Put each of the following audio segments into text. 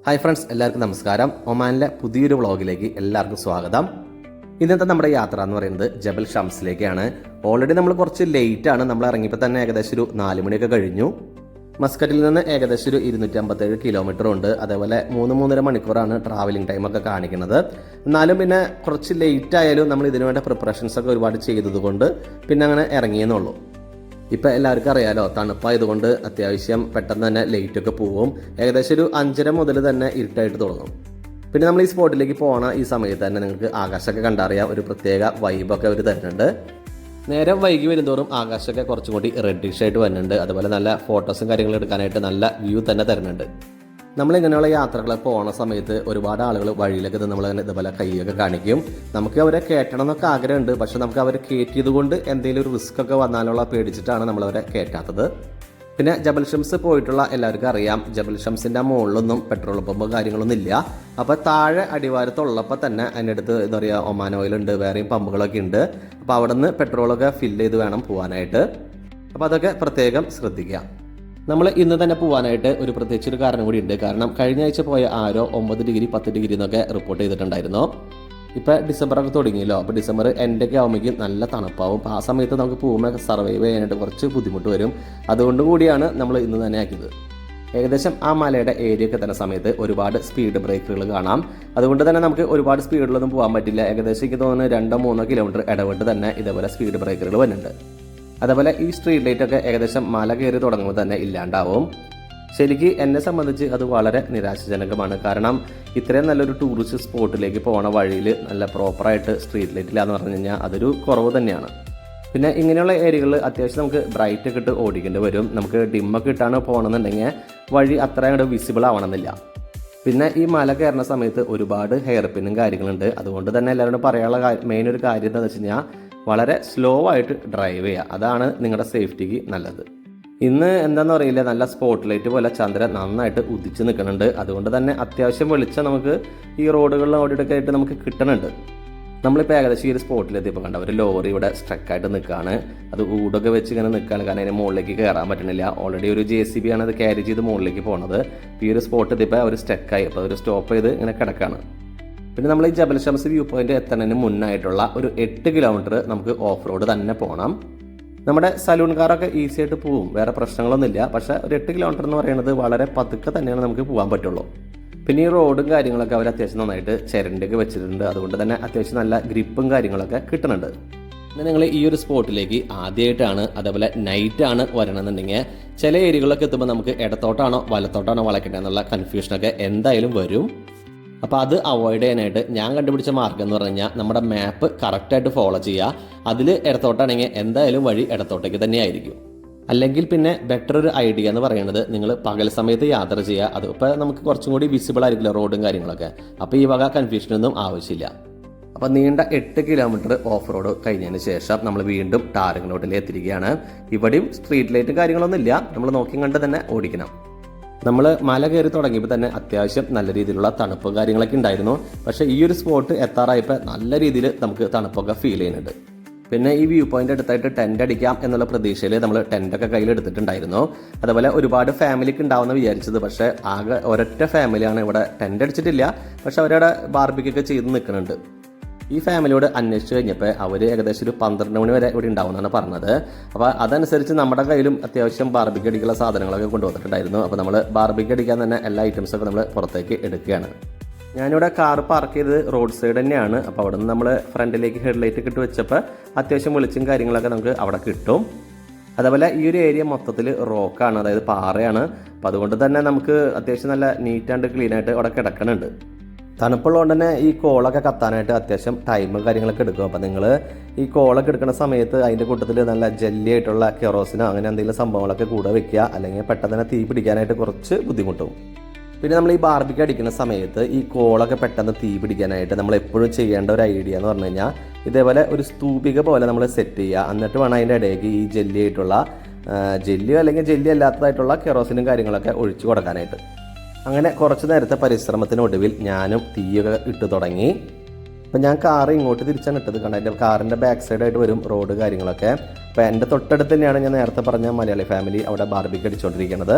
Hi friends, എല്ലാവർക്കും നമസ്കാരം. ഒമാനിലെ പുതിയൊരു വ്ളോഗിലേക്ക് എല്ലാവർക്കും സ്വാഗതം. ഇന്നത്തെ നമ്മുടെ യാത്ര എന്ന് പറയുന്നത് ജബൽ ഷംസിലേക്കാണ്. ഓൾറെഡി നമ്മൾ കുറച്ച് ലേറ്റ് ആണ്. നമ്മൾ ഇറങ്ങിയപ്പോൾ തന്നെ ഏകദേശം ഒരു 4 മണിയൊക്കെ കഴിഞ്ഞു. മസ്കറ്റിൽ നിന്ന് ഏകദേശം ഒരു 257 കിലോമീറ്റർ ഉണ്ട്. അതേപോലെ 3-3.5 മണിക്കൂറാണ് ട്രാവലിംഗ് ടൈമൊക്കെ കാണിക്കുന്നത്. എന്നാലും പിന്നെ കുറച്ച് ലേറ്റ് ആയാലും നമ്മൾ ഇതിനു വേണ്ട പ്രിപ്പറേഷൻസ് ഒക്കെ ഒരുപാട് ചെയ്തതുകൊണ്ട് പിന്നെ അങ്ങനെ ഇറങ്ങിയെന്നുള്ളൂ. ഇപ്പം എല്ലാവർക്കും അറിയാലോ, തണുപ്പായതുകൊണ്ട് അത്യാവശ്യം പെട്ടെന്ന് തന്നെ ലൈറ്റൊക്കെ പോവും. ഏകദേശം ഒരു 5:30 മുതൽ തന്നെ ഇരുട്ടായിട്ട് തുടങ്ങും. പിന്നെ നമ്മൾ ഈ സ്പോട്ടിലേക്ക് പോകണ ഈ സമയത്ത് തന്നെ നിങ്ങൾക്ക് ആകാശമൊക്കെ കണ്ടറിയാം, ഒരു പ്രത്യേക വൈബൊക്കെ അവർ തരുന്നുണ്ട്. നേരം വൈകി വരുന്തോറും ആകാശമൊക്കെ കുറച്ചും കൂടി റെഡിഷ് ആയിട്ട് വരുന്നുണ്ട്. അതുപോലെ നല്ല ഫോട്ടോസും കാര്യങ്ങളും എടുക്കാനായിട്ട് നല്ല വ്യൂ തന്നെ തരുന്നുണ്ട്. നമ്മളിങ്ങനെയുള്ള യാത്രകളെ പോകുന്ന സമയത്ത് ഒരുപാട് ആളുകൾ വഴിയിലൊക്കെ നമ്മളങ്ങനെ ഇതുപോലെ കൈയൊക്കെ കാണിക്കും. നമുക്ക് അവരെ കയറ്റണം എന്നൊക്കെ ആഗ്രഹമുണ്ട്. പക്ഷെ നമുക്ക് അവരെ കയറ്റിയത് കൊണ്ട് എന്തെങ്കിലും ഒരു റിസ്ക് ഒക്കെ വന്നാലുള്ള പേടിച്ചിട്ടാണ് നമ്മളവരെ കയറ്റാത്തത്. പിന്നെ ജബൽ ഷംസ് പോയിട്ടുള്ള എല്ലാവർക്കും അറിയാം, ജബൽ ഷംസിൻ്റെ മുകളിലൊന്നും പെട്രോൾ പമ്പ് കാര്യങ്ങളൊന്നും ഇല്ല. അപ്പോൾ താഴെ അടിവാരത്തുള്ളപ്പോൾ തന്നെ അതിനടുത്ത് എന്താ പറയുക, ഒമാൻ ഓയിലുണ്ട്, വേറെയും പമ്പുകളൊക്കെ ഉണ്ട്. അപ്പോൾ അവിടെ നിന്ന് പെട്രോളൊക്കെ ഫില്ല് ചെയ്ത് വേണം പോകാനായിട്ട്. അപ്പോൾ അതൊക്കെ പ്രത്യേകം ശ്രദ്ധിക്കുക. നമ്മൾ ഇന്ന് തന്നെ പോകാനായിട്ട് ഒരു പ്രത്യേകിച്ചൊരു കാരണം കൂടി ഉണ്ട്. കാരണം കഴിഞ്ഞ ആഴ്ച പോയ ആരോ 9 ഡിഗ്രി 10 ഡിഗ്രി എന്നൊക്കെ റിപ്പോർട്ട് ചെയ്തിട്ടുണ്ടായിരുന്നു. ഇപ്പോൾ ഡിസംബറൊക്കെ തുടങ്ങിയല്ലോ. അപ്പോൾ ഡിസംബർ എൻ്റെയൊക്കെ ആകുമ്പോഴേക്കും നല്ല തണുപ്പാവും. അപ്പോൾ ആ സമയത്ത് നമുക്ക് പോകുമ്പോൾ സർവൈവ് ചെയ്യാനായിട്ട് കുറച്ച് ബുദ്ധിമുട്ട് വരും. അതുകൊണ്ട് കൂടിയാണ് നമ്മൾ ഇന്ന് തന്നെ ആക്കിയത്. ഏകദേശം ആ മലയുടെ ഏരിയയൊക്കെ തന്നെ സമയത്ത് ഒരുപാട് സ്പീഡ് ബ്രേക്കുകൾ കാണാം. അതുകൊണ്ട് തന്നെ നമുക്ക് ഒരുപാട് സ്പീഡിലൊന്നും പോകാൻ പറ്റില്ല. ഏകദേശം എനിക്ക് തോന്നുന്നു 2-3 കിലോമീറ്റർ ഇടവിട്ട് തന്നെ ഇതേപോലെ സ്പീഡ് ബ്രേക്കുകൾ വരുന്നുണ്ട്. അതേപോലെ ഈ സ്ട്രീറ്റ് ലൈറ്റൊക്കെ ഏകദേശം മല കയറി തുടങ്ങുമ്പോൾ തന്നെ ഇല്ലാണ്ടാവും. ശരിക്കും എന്നെ സംബന്ധിച്ച് അത് വളരെ നിരാശാജനകമാണ്. കാരണം ഇത്രയും നല്ലൊരു ടൂറിസ്റ്റ് സ്പോട്ടിലേക്ക് പോകുന്ന വഴിയിൽ നല്ല പ്രോപ്പറായിട്ട് സ്ട്രീറ്റ് ലൈറ്റ് ഇല്ലാന്ന് പറഞ്ഞു കഴിഞ്ഞാൽ അതൊരു കുറവ് തന്നെയാണ്. പിന്നെ ഇങ്ങനെയുള്ള ഏരിയകളിൽ അത്യാവശ്യം നമുക്ക് ബ്രൈറ്റ് ഒക്കെ ഇട്ട് ഓടിക്കേണ്ടി വരും. നമുക്ക് ഡിമ്മൊക്കെ ഇട്ടാണ് പോകണമെന്നുണ്ടെങ്കിൽ വഴി അത്ര അങ്ങോട്ട് വിസിബിൾ ആവണമെന്നില്ല. പിന്നെ ഈ മല കയറുന്ന സമയത്ത് ഒരുപാട് ഹെയർ പിന്നും കാര്യങ്ങളുണ്ട്. അതുകൊണ്ട് തന്നെ എല്ലാവരോടും പറയാനുള്ള മെയിൻ ഒരു കാര്യം എന്താണെന്ന് വെച്ച് കഴിഞ്ഞാൽ വളരെ സ്ലോ ആയിട്ട് ഡ്രൈവ് ചെയ്യുക. അതാണ് നിങ്ങളുടെ സേഫ്റ്റിക്ക് നല്ലത്. ഇന്ന് എന്താണെന്ന് അറിയില്ല, നല്ല സ്പോട്ട് ലൈറ്റ് പോലെ ചന്ദ്രൻ നന്നായിട്ട് ഉദിച്ച് നിൽക്കുന്നുണ്ട്. അതുകൊണ്ട് തന്നെ അത്യാവശ്യം വെളിച്ചം നമുക്ക് ഈ റോഡുകളിലും ഓടിയൊക്കെ ആയിട്ട് നമുക്ക് കിട്ടുന്നുണ്ട്. നമ്മളിപ്പോൾ ഏകദേശം ഈ ഒരു സ്പോട്ടിലെത്തിയപ്പോൾ കണ്ട ഒരു ലോറി ഇവിടെ സ്ട്രക്കായിട്ട് നിൽക്കുകയാണ്. അത് ഊടൊക്കെ വെച്ച് ഇങ്ങനെ നിൽക്കുകയാണ്. കാരണം അതിന് മുകളിലേക്ക് കയറാൻ പറ്റണില്ല. ഓൾറെഡി ഒരു JCB ആണ് അത് ക്യാരി ചെയ്ത് മുകളിലേക്ക് പോകുന്നത്. ഈ ഒരു സ്പോട്ട് എത്തിയപ്പോൾ അവർ സ്ട്രക്കായി. അപ്പോൾ അവർ സ്റ്റോപ്പ് ചെയ്ത് ഇങ്ങനെ കിടക്കുകയാണ്. പിന്നെ നമ്മൾ ഈ ജബൽ ഷംസ് വ്യൂ പോയിന്റ് എത്തുന്നതിന് മുന്നായിട്ടുള്ള ഒരു 8 കിലോമീറ്റർ നമുക്ക് ഓഫ് റോഡ് തന്നെ പോകണം. നമ്മുടെ സലൂൺ കാറൊക്കെ ഈസി ആയിട്ട് പോവും, വേറെ പ്രശ്നങ്ങളൊന്നുമില്ല. പക്ഷേ ഒരു 8 കിലോമീറ്റർ എന്ന് പറയുന്നത് വളരെ പതുക്കെ തന്നെയാണ് നമുക്ക് പോകാൻ പറ്റുള്ളൂ. പിന്നെ ഈ റോഡും കാര്യങ്ങളൊക്കെ അവർ അത്യാവശ്യം നന്നായിട്ട് ചിരണ്ടൊക്കെ വെച്ചിട്ടുണ്ട്. അതുകൊണ്ട് തന്നെ അത്യാവശ്യം നല്ല ഗ്രിപ്പും കാര്യങ്ങളൊക്കെ കിട്ടുന്നുണ്ട്. പിന്നെ നിങ്ങൾ ഈ ഒരു സ്പോട്ടിലേക്ക് ആദ്യമായിട്ടാണ് അതേപോലെ നൈറ്റാണ് വരണമെന്നുണ്ടെങ്കിൽ ചില ഏരിയകളിലൊക്കെ എത്തുമ്പോൾ നമുക്ക് ഇടത്തോട്ടാണോ വലത്തോട്ടാണോ വളയ്ക്കേണ്ടത് എന്നുള്ള കൺഫ്യൂഷനൊക്കെ എന്തായാലും വരും. അപ്പോൾ അത് അവോയ്ഡ് ചെയ്യാനായിട്ട് ഞാൻ കണ്ടുപിടിച്ച മാർഗം എന്ന് പറഞ്ഞു കഴിഞ്ഞാൽ നമ്മുടെ മാപ്പ് കറക്റ്റായിട്ട് ഫോളോ ചെയ്യുക. അതിൽ ഇടത്തോട്ടാണെങ്കിൽ എന്തായാലും വഴി ഇടത്തോട്ടേക്ക് തന്നെ ആയിരിക്കും. അല്ലെങ്കിൽ പിന്നെ ബെറ്റർ ഒരു ഐഡിയ എന്ന് പറയുന്നത് നിങ്ങൾ പകൽ സമയത്ത് യാത്ര ചെയ്യുക. അത് ഇപ്പോൾ നമുക്ക് കുറച്ചും കൂടി വിസിബിൾ ആയിരിക്കില്ല റോഡും കാര്യങ്ങളൊക്കെ. അപ്പോൾ ഈ വക കൺഫ്യൂഷനൊന്നും ആവശ്യമില്ല. അപ്പോൾ നീണ്ട 8 കിലോമീറ്റർ ഓഫ് റോഡ് കഴിഞ്ഞതിന് ശേഷം നമ്മൾ വീണ്ടും ടാറിംഗ് റോഡിൽ എത്തിയിരിക്കുകയാണ്. ഇവിടെയും സ്ട്രീറ്റ് ലൈറ്റ് കാര്യങ്ങളൊന്നും ഇല്ല. നമ്മൾ നോക്കി കണ്ട് തന്നെ ഓടിക്കണം. നമ്മൾ മല കയറി തുടങ്ങിയപ്പോൾ തന്നെ അത്യാവശ്യം നല്ല രീതിയിലുള്ള തണുപ്പും കാര്യങ്ങളൊക്കെ ഉണ്ടായിരുന്നു. പക്ഷേ ഈ ഒരു സ്പോട്ട് എത്താറായപ്പോൾ നല്ല രീതിയിൽ നമുക്ക് തണുപ്പൊക്കെ ഫീൽ ചെയ്യുന്നുണ്ട്. പിന്നെ ഈ വ്യൂ പോയിന്റ് അടുത്തായിട്ട് ടെൻ്റ് അടിക്കാം എന്നുള്ള പ്രതീക്ഷയിൽ നമ്മൾ ടെൻ്റൊക്കെ കയ്യിലെടുത്തിട്ടുണ്ടായിരുന്നു. അതുപോലെ ഒരുപാട് ഫാമിലിക്ക് ഉണ്ടാവുമെന്ന് വിചാരിച്ചത്. പക്ഷേ ആകെ ഒരൊറ്റ ഫാമിലിയാണ് ഇവിടെ ടെൻ്റ് അടിച്ചിട്ടില്ല. പക്ഷെ അവരവിടെ ബാർബിക്കൊക്കെ ചെയ്ത് നിൽക്കുന്നുണ്ട്. ഈ ഫാമിലിയോട് അന്വേഷിച്ച് കഴിഞ്ഞപ്പോൾ അവർ ഏകദേശം ഒരു 12 മണി വരെ ഇവിടെ ഉണ്ടാവുമെന്നാണ് പറഞ്ഞത്. അപ്പോൾ അതനുസരിച്ച് നമ്മുടെ കയ്യിലും അത്യാവശ്യം ബാർബിക്ക് അടിക്കുള്ള സാധനങ്ങളൊക്കെ കൊണ്ടുവന്നിട്ടുണ്ടായിരുന്നു. അപ്പോൾ നമ്മൾ ബാർബിക്ക് അടിക്കാൻ തന്നെ എല്ലാ ഐറ്റംസൊക്കെ നമ്മൾ പുറത്തേക്ക് എടുക്കുകയാണ്. ഞാനിവിടെ കാർ പാർക്ക് ചെയ്ത് റോഡ് സൈഡ് തന്നെയാണ്. അപ്പോൾ അവിടെ നിന്ന് നമ്മൾ ഫ്രണ്ടിലേക്ക് ഹെഡ്ലൈറ്റ് ഇട്ട് വെച്ചപ്പോൾ അത്യാവശ്യം വെളിച്ചും കാര്യങ്ങളൊക്കെ നമുക്ക് അവിടെ കിട്ടും. അതേപോലെ ഈ ഒരു ഏരിയ മൊത്തത്തിൽ റോക്കാണ്, അതായത് പാറയാണ്. അപ്പോൾ അതുകൊണ്ട് തന്നെ നമുക്ക് അത്യാവശ്യം നല്ല നീറ്റ് ആൻഡ് ക്ലീനായിട്ട് അവിടെ കിടക്കുന്നുണ്ട്. തണുപ്പുള്ളതുകൊണ്ട് തന്നെ ഈ കോളൊക്കെ കത്താനായിട്ട് അത്യാവശ്യം ടൈമും കാര്യങ്ങളൊക്കെ എടുക്കും. അപ്പോൾ നിങ്ങൾ ഈ കോളൊക്കെ എടുക്കുന്ന സമയത്ത് അതിൻ്റെ കൂട്ടത്തിൽ നല്ല ജെല്ലി ആയിട്ടുള്ള കെറോസിനോ അങ്ങനെ എന്തെങ്കിലും സംഭവങ്ങളൊക്കെ കൂടെ വെക്കുക. അല്ലെങ്കിൽ പെട്ടെന്ന് തന്നെ തീ പിടിക്കാനായിട്ട് കുറച്ച് ബുദ്ധിമുട്ടും. പിന്നെ നമ്മൾ ഈ ബാർബിക്ക് അടിക്കുന്ന സമയത്ത് ഈ കോളൊക്കെ പെട്ടെന്ന് തീ പിടിക്കാനായിട്ട് നമ്മൾ എപ്പോഴും ചെയ്യേണ്ട ഒരു ഐഡിയ എന്ന് പറഞ്ഞു കഴിഞ്ഞാൽ ഇതേപോലെ ഒരു സ്തൂപിക പോലെ നമ്മൾ സെറ്റ് ചെയ്യുക. എന്നിട്ട് വേണം അതിൻ്റെ ഇടയ്ക്ക് ഈ ജെല്ലി ആയിട്ടുള്ള ജെല്ലിയോ അല്ലെങ്കിൽ ജെല്ലി അല്ലാത്തതായിട്ടുള്ള കെറോസിനും കാര്യങ്ങളൊക്കെ ഒഴിച്ചു കൊടുക്കാനായിട്ട്. അങ്ങനെ കുറച്ച് നേരത്തെ പരിശ്രമത്തിനൊടുവിൽ ഞാനും തീയൊക്കെ ഇട്ട് തുടങ്ങി. അപ്പോൾ ഞാൻ കാറ് ഇങ്ങോട്ട് തിരിച്ചാണ് ഇട്ടത്. കാരണം എൻ്റെ കാറിൻ്റെ ബാക്ക് സൈഡായിട്ട് വരും റോഡ് കാര്യങ്ങളൊക്കെ. അപ്പോൾ എൻ്റെ തൊട്ടടുത്ത് തന്നെയാണ് ഞാൻ നേരത്തെ പറഞ്ഞ മലയാളി ഫാമിലി അവിടെ ബാർബിക്ക് അടിച്ചുകൊണ്ടിരിക്കുന്നത്.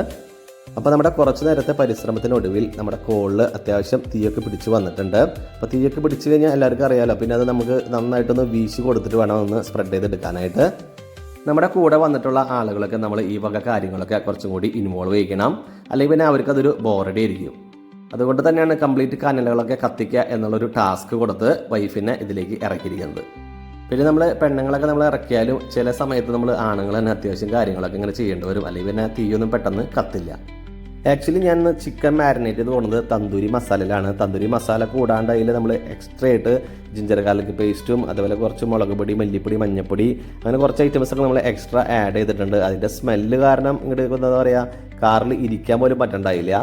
അപ്പോൾ നമ്മുടെ കുറച്ച് നേരത്തെ പരിശ്രമത്തിനൊടുവിൽ നമ്മുടെ കോളിൽ അത്യാവശ്യം തീയൊക്കെ പിടിച്ച് വന്നിട്ടുണ്ട്. അപ്പോൾ തീയൊക്കെ പിടിച്ച് കഴിഞ്ഞാൽ എല്ലാവർക്കും അറിയാമല്ലോ, പിന്നെ അത് നമുക്ക് നന്നായിട്ടൊന്ന് വീശി കൊടുത്തിട്ട് വേണം ഒന്ന് സ്പ്രെഡ് ചെയ്തെടുക്കാനായിട്ട്. നമ്മുടെ കൂടെ വന്നിട്ടുള്ള ആളുകളൊക്കെ നമ്മൾ ഈ വക കാര്യങ്ങളൊക്കെ കുറച്ചും കൂടി ഇൻവോൾവ് ചെയ്യണം, അല്ലെങ്കിൽ പിന്നെ അവർക്കതൊരു ബോറടി ആയിരിക്കും. അതുകൊണ്ട് തന്നെയാണ് കംപ്ലീറ്റ് കനലുകളൊക്കെ കത്തിക്കുക എന്നുള്ളൊരു ടാസ്ക് കൊടുത്ത് വൈഫിനെ ഇതിലേക്ക് ഇറക്കിയിരിക്കുന്നത്. പിന്നെ നമ്മൾ പെണ്ണുങ്ങളൊക്കെ നമ്മൾ ഇറക്കിയാലും ചില സമയത്ത് നമ്മൾ ആണുങ്ങൾ തന്നെ അത്യാവശ്യം കാര്യങ്ങളൊക്കെ ഇങ്ങനെ ചെയ്യേണ്ടി വരും, അല്ലെങ്കിൽ പിന്നെ തീയൊന്നും പെട്ടെന്ന് കത്തില്ല. ആക്ച്വലി ഞാൻ ചിക്കൻ മാരിനേറ്റ് ചെയ്ത് പോകുന്നത് തന്തൂരി മസാലയിലാണ്. തന്തൂരി മസാല കൂടാണ്ട് അതിൽ നമ്മൾ എക്സ്ട്രാ ആയിട്ട് ജിഞ്ചർ ഗാർലിക് പേസ്റ്റും അതുപോലെ കുറച്ച് മുളക് പൊടി, മല്ലിപ്പൊടി, മഞ്ഞൾപ്പൊടി, അങ്ങനെ കുറച്ച് ഐറ്റംസൊക്കെ നമ്മൾ എക്സ്ട്രാ ആഡ് ചെയ്തിട്ടുണ്ട്. അതിൻ്റെ സ്മെല്ല് കാരണം ഇങ്ങോട്ട് എന്താ പറയുക, കാറിൽ ഇരിക്കാൻ പോലും പറ്റണ്ടായില്ല.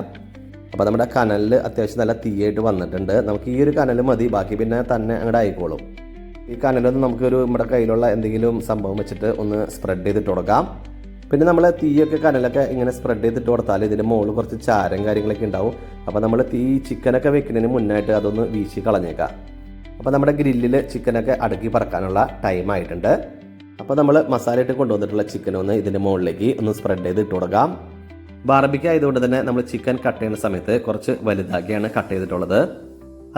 അപ്പോൾ നമ്മുടെ കനലിൽ അത്യാവശ്യം നല്ല തീയായിട്ട് വന്നിട്ടുണ്ട്. നമുക്ക് ഈ ഒരു കനൽ മതി, ബാക്കി പിന്നെ തന്നെ അങ്ങോട്ട് ആയിക്കോളും. ഈ കനലൊന്ന് നമുക്കൊരു നമ്മുടെ കയ്യിലുള്ള എന്തെങ്കിലും സംഭവം വെച്ചിട്ട് ഒന്ന് സ്പ്രെഡ് ചെയ്തിട്ട് കൊടുക്കാം. പിന്നെ നമ്മൾ തീയൊക്കെ കനലൊക്കെ ഇങ്ങനെ സ്പ്രെഡ് ചെയ്തിട്ട് കൊടുത്താൽ ഇതിൻ്റെ മുകളിൽ കുറച്ച് ചാരം കാര്യങ്ങളൊക്കെ ഉണ്ടാവും. അപ്പോൾ നമ്മൾ ചിക്കനൊക്കെ വെക്കുന്നതിന് മുന്നായിട്ട് അതൊന്ന് വീശി കളഞ്ഞേക്കാം. അപ്പോൾ നമ്മുടെ ഗ്രില്ലിൽ ചിക്കനൊക്കെ അടുക്കി പറക്കാനുള്ള ടൈം ആയിട്ടുണ്ട്. അപ്പോൾ നമ്മൾ മസാല ഇട്ട് കൊണ്ടുവന്നിട്ടുള്ള ചിക്കനൊന്ന് ഇതിൻ്റെ മുകളിലേക്ക് ഒന്ന് സ്പ്രെഡ് ചെയ്ത് ഇട്ട് കൊടുക്കാം. ബാർബിക്യൂ ആയതുകൊണ്ട് തന്നെ നമ്മൾ ചിക്കൻ കട്ട് ചെയ്യുന്ന സമയത്ത് കുറച്ച് വലുതാക്കിയാണ് കട്ട് ചെയ്തിട്ടുള്ളത്.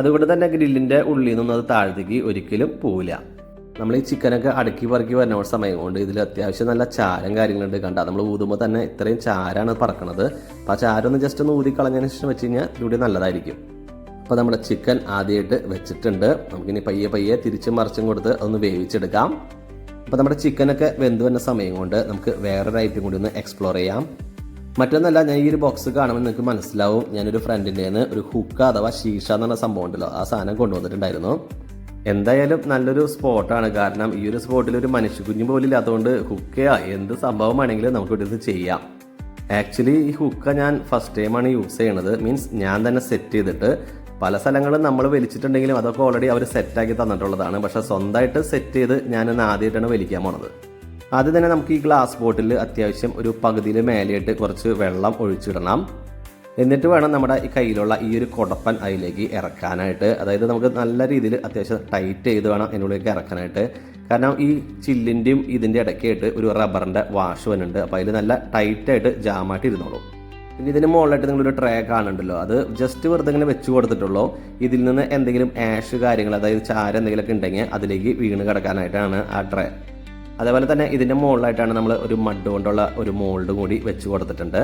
അതുകൊണ്ട് തന്നെ ഗ്രില്ലിൻ്റെ ഉള്ളിൽ നിന്നും അത് താഴത്തേക്ക് ഒരിക്കലും പോവില്ല. നമ്മൾ ഈ ചിക്കനൊക്കെ അടുക്കി പറക്കി വരുന്ന സമയം കൊണ്ട് ഇതിൽ അത്യാവശ്യം നല്ല ചാരം കാര്യങ്ങളുണ്ട്. കണ്ടാൽ നമ്മൾ ഊതുമ്പോൾ തന്നെ ഇത്രയും ചാരാണ് പറക്കണത്. അപ്പോൾ ആ ചാരൊന്ന് ജസ്റ്റ് ഒന്ന് ഊതി കളഞ്ഞതിന് ശേഷം വെച്ച് കഴിഞ്ഞാൽ ഇവിടെ നല്ലതായിരിക്കും. അപ്പോൾ നമ്മുടെ ചിക്കൻ ആദ്യമായിട്ട് വെച്ചിട്ടുണ്ട്. നമുക്കിനി പയ്യെ പയ്യെ തിരിച്ചും മറിച്ചും കൊടുത്ത് ഒന്ന് വേവിച്ചെടുക്കാം. അപ്പോൾ നമ്മുടെ ചിക്കനൊക്കെ വെന്ത് വരുന്ന സമയം കൊണ്ട് നമുക്ക് വേറൊരു ഐറ്റം കൂടി ഒന്ന് എക്സ്പ്ലോർ ചെയ്യാം. മറ്റൊന്നല്ല, ഞാൻ ഈ ഒരു ബോക്സ് കാണുമ്പോൾ നിങ്ങൾക്ക് മനസ്സിലാവും, ഞാനൊരു ഫ്രണ്ടിൻ്റെ നിന്ന് ഒരു ഹുക്ക അഥവാ ശീഷ എന്ന് പറഞ്ഞ സംഭവം ഉണ്ടല്ലോ, ആ സാധനം കൊണ്ടുവന്നിട്ടുണ്ടായിരുന്നു. എന്തായാലും നല്ലൊരു സ്പോട്ടാണ്. കാരണം ഈ ഒരു സ്പോട്ടിൽ ഒരു മനുഷ്യക്കുഞ്ഞു പോലും ഇല്ലാത്തതുകൊണ്ട് ഹുക്കയാ എന്ത് സംഭവമാണെങ്കിലും നമുക്ക് ഇവിടെ ചെയ്യാം. ആക്ച്വലി ഈ ഹുക്ക ഞാൻ ഫസ്റ്റ് ടൈമാണ് യൂസ് ചെയ്യണത്. മീൻസ് ഞാൻ തന്നെ സെറ്റ് ചെയ്തിട്ട്, പല സ്ഥലങ്ങളും നമ്മൾ വലിച്ചിട്ടുണ്ടെങ്കിലും അതൊക്കെ ഓൾറെഡി അവർ സെറ്റാക്കി തന്നിട്ടുള്ളതാണ്. പക്ഷേ സ്വന്തമായിട്ട് സെറ്റ് ചെയ്ത് ഞാനൊന്ന് ആദ്യമായിട്ടാണ് വലിക്കാൻ പോണത്. ആദ്യം തന്നെ നമുക്ക് ഈ ഗ്ലാസ് ബോട്ടിൽ അത്യാവശ്യം ഒരു പകുതിയിൽ മേലെയായിട്ട് കുറച്ച് വെള്ളം ഒഴിച്ചിടണം. എന്നിട്ട് വേണം നമ്മുടെ ഈ കയ്യിലുള്ള ഈ ഒരു കുടപ്പൻ അതിലേക്ക് ഇറക്കാനായിട്ട്. അതായത് നമുക്ക് നല്ല രീതിയിൽ അത്യാവശ്യം ടൈറ്റ് ചെയ്ത് വേണം ഇതിനുള്ളിലേക്ക് ഇറക്കാനായിട്ട്. കാരണം ഈ ചില്ലിൻ്റെയും ഇതിൻ്റെ ഇടയ്ക്കായിട്ട് ഒരു റബ്ബറിൻ്റെ വാഷ് വന്നിട്ടുണ്ട്. അപ്പോൾ അതിൽ നല്ല ടൈറ്റായിട്ട് ജാമായിട്ട് ഇരുന്നോളൂ. പിന്നെ ഇതിന് മുകളിലായിട്ട് നിങ്ങളൊരു ട്രേ കാണുന്നുണ്ടല്ലോ, അത് ജസ്റ്റ് വെറുതെ ഇങ്ങനെ വെച്ച് കൊടുത്തിട്ടുള്ളൂ. ഇതിൽ നിന്ന് എന്തെങ്കിലും ആഷ് കാര്യങ്ങൾ, അതായത് ചാരം എന്തെങ്കിലുമൊക്കെ ഉണ്ടെങ്കിൽ അതിലേക്ക് വീണ് കിടക്കാനായിട്ടാണ് ആ ട്രേ. അതേപോലെ തന്നെ ഇതിൻ്റെ മുകളിലായിട്ടാണ് നമ്മൾ ഒരു മഡ് കൊണ്ടുള്ള ഒരു മോൾഡ് കൂടി വെച്ച് കൊടുത്തിട്ടുണ്ട്.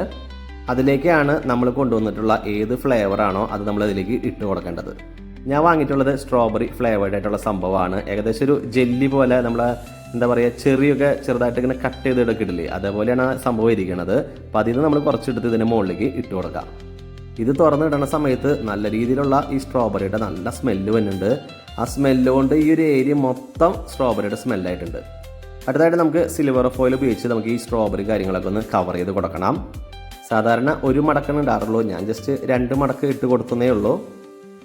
അതിലേക്കാണ് നമ്മൾ കൊണ്ടുവന്നിട്ടുള്ള ഏത് ഫ്ലേവറാണോ അത് നമ്മൾ അതിലേക്ക് ഇട്ട് കൊടുക്കേണ്ടത്. ഞാൻ വാങ്ങിയിട്ടുള്ളത് സ്ട്രോബെറി ഫ്ലേവേർഡ് ആയിട്ടുള്ള സംഭവമാണ്. ഏകദേശം ഒരു ജെല്ലി പോലെ നമ്മൾ എന്താ പറയുക, ചെറിയൊക്കെ ചെറുതായിട്ട് ഇങ്ങനെ കട്ട് ചെയ്ത് എടുക്കില്ലേ, അതേപോലെയാണ് ആ സംഭവം ഇരിക്കുന്നത്. അപ്പോൾ അതിൽ നിന്ന് നമ്മൾ കുറച്ചെടുത്ത് ഇതിൻ്റെ മുകളിലേക്ക് ഇട്ട് കൊടുക്കാം. ഇത് തുറന്നിടുന്ന സമയത്ത് നല്ല രീതിയിലുള്ള ഈ സ്ട്രോബെറിയുടെ നല്ല സ്മെല്ല് വരുന്നുണ്ട്. ആ സ്മെല്ല് കൊണ്ട് ഈ ഒരു ഏരിയ മൊത്തം സ്ട്രോബെറിയുടെ സ്മെല്ലായിട്ടുണ്ട്. അടുത്തായിട്ട് നമുക്ക് സിൽവർ ഫോയിൽ ഉപയോഗിച്ച് നമുക്ക് ഈ സ്ട്രോബെറി കാര്യങ്ങളൊക്കെ ഒന്ന് കവർ ചെയ്ത് കൊടുക്കണം. സാധാരണ ഒരു മടക്കാണ് ഇടാറുള്ളൂ, ഞാൻ ജസ്റ്റ് 2 മടക്ക് ഇട്ട് കൊടുക്കുന്നേ ഉള്ളൂ.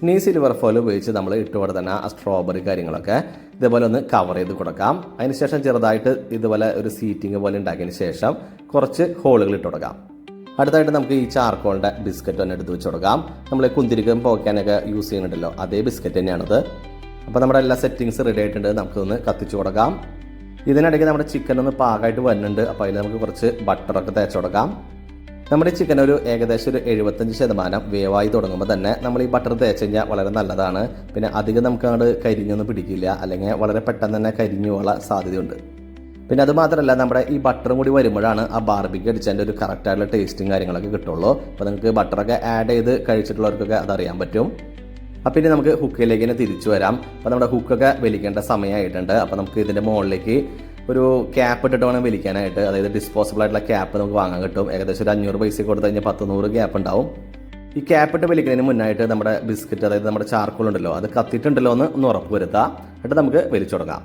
ഇനി സിൽവർ ഫോയിൽ ഉപയോഗിച്ച് നമ്മൾ ഇട്ട് കൊടുത്തന്നെ ആ സ്ട്രോബെറി കാര്യങ്ങളൊക്കെ ഇതേപോലെ ഒന്ന് കവർ ചെയ്ത് കൊടുക്കാം. അതിനുശേഷം ചെറുതായിട്ട് ഇതുപോലെ ഒരു സീറ്റിംഗ് പോലെ ഉണ്ടാക്കിയതിന് ശേഷം കുറച്ച് ഹോളുകൾ ഇട്ട് കൊടുക്കാം. അടുത്തായിട്ട് നമുക്ക് ഈ ചാർക്കോളിൻ്റെ ബിസ്ക്കറ്റ് തന്നെ എടുത്ത് വെച്ച് കൊടുക്കാം. നമ്മൾ കുന്തിരിക്കം പോക്കാനൊക്കെ യൂസ് ചെയ്യുന്നുണ്ടല്ലോ, അതേ ബിസ്ക്കറ്റ് തന്നെയാണത്. അപ്പോൾ നമ്മുടെ എല്ലാ സെറ്റിങ്സ് റെഡി ആയിട്ടുണ്ട്. നമുക്കൊന്ന് കത്തിച്ച് കൊടുക്കാം. ഇതിനിടയ്ക്ക് നമ്മുടെ ചിക്കൻ ഒന്ന് പാകമായിട്ട് വരുന്നുണ്ട്. അപ്പോൾ അതിൽ നമുക്ക് കുറച്ച് ബട്ടറൊക്കെ തേച്ച് കൊടുക്കാം. നമ്മുടെ ചിക്കൻ ഒരു ഏകദേശം ഒരു 75% വേവായി തുടങ്ങുമ്പോൾ തന്നെ നമ്മൾ ഈ ബട്ടർ തേച്ച് കഴിഞ്ഞാൽ വളരെ നല്ലതാണ്. പിന്നെ അധികം നമുക്ക് അങ്ങോട്ട് കരിഞ്ഞൊന്നും പിടിക്കില്ല, അല്ലെങ്കിൽ വളരെ പെട്ടെന്ന് തന്നെ കരിഞ്ഞു പോകാൻ സാധ്യതയുണ്ട്. പിന്നെ അത് മാത്രമല്ല, നമ്മുടെ ഈ ബട്ടറും കൂടി വരുമ്പോഴാണ് ആ ബാർബിക്യൂ അടിച്ചതിൻ്റെ ഒരു കറക്റ്റായിട്ടുള്ള ടേസ്റ്റും കാര്യങ്ങളൊക്കെ കിട്ടുള്ളൂ. അപ്പോൾ നിങ്ങൾക്ക് ബട്ടറൊക്കെ ആഡ് ചെയ്ത് കഴിച്ചിട്ടുള്ളവർക്കൊക്കെ അതറിയാൻ പറ്റും. അപ്പോൾ ഇനി നമുക്ക് ഹുക്കിലേക്ക് തന്നെ തിരിച്ചു വരാം. അപ്പോൾ നമ്മുടെ ഹുക്കൊക്കെ വലിക്കേണ്ട സമയമായിട്ടുണ്ട്. അപ്പോൾ നമുക്ക് ഇതിൻ്റെ മുകളിലേക്ക് ഒരു ക്യാപ്പ് ഇട്ടിട്ട് വേണം വലിക്കാനായിട്ട്. അതായത് ഡിസ്പോസിബിൾ ആയിട്ടുള്ള ക്യാപ്പ് നമുക്ക് വാങ്ങാൻ കിട്ടും. ഏകദേശം ഒരു 500 പൈസ കൊടുത്തു കഴിഞ്ഞാൽ 100 ക്യാപ്പ് ഉണ്ടാവും. ഈ ക്യാപ്പ് ഇട്ട് വലിക്കുന്നതിന് മുന്നായിട്ട് നമ്മുടെ ബിസ്ക്കറ്റ്, അതായത് നമ്മുടെ ചാർക്കോൾ ഉണ്ടല്ലോ, അത് കത്തിയിട്ടുണ്ടല്ലോ ഒന്ന് ഉറപ്പ് വരുത്താം. എന്നിട്ട് നമുക്ക് വലിച്ചു തുടങ്ങാം.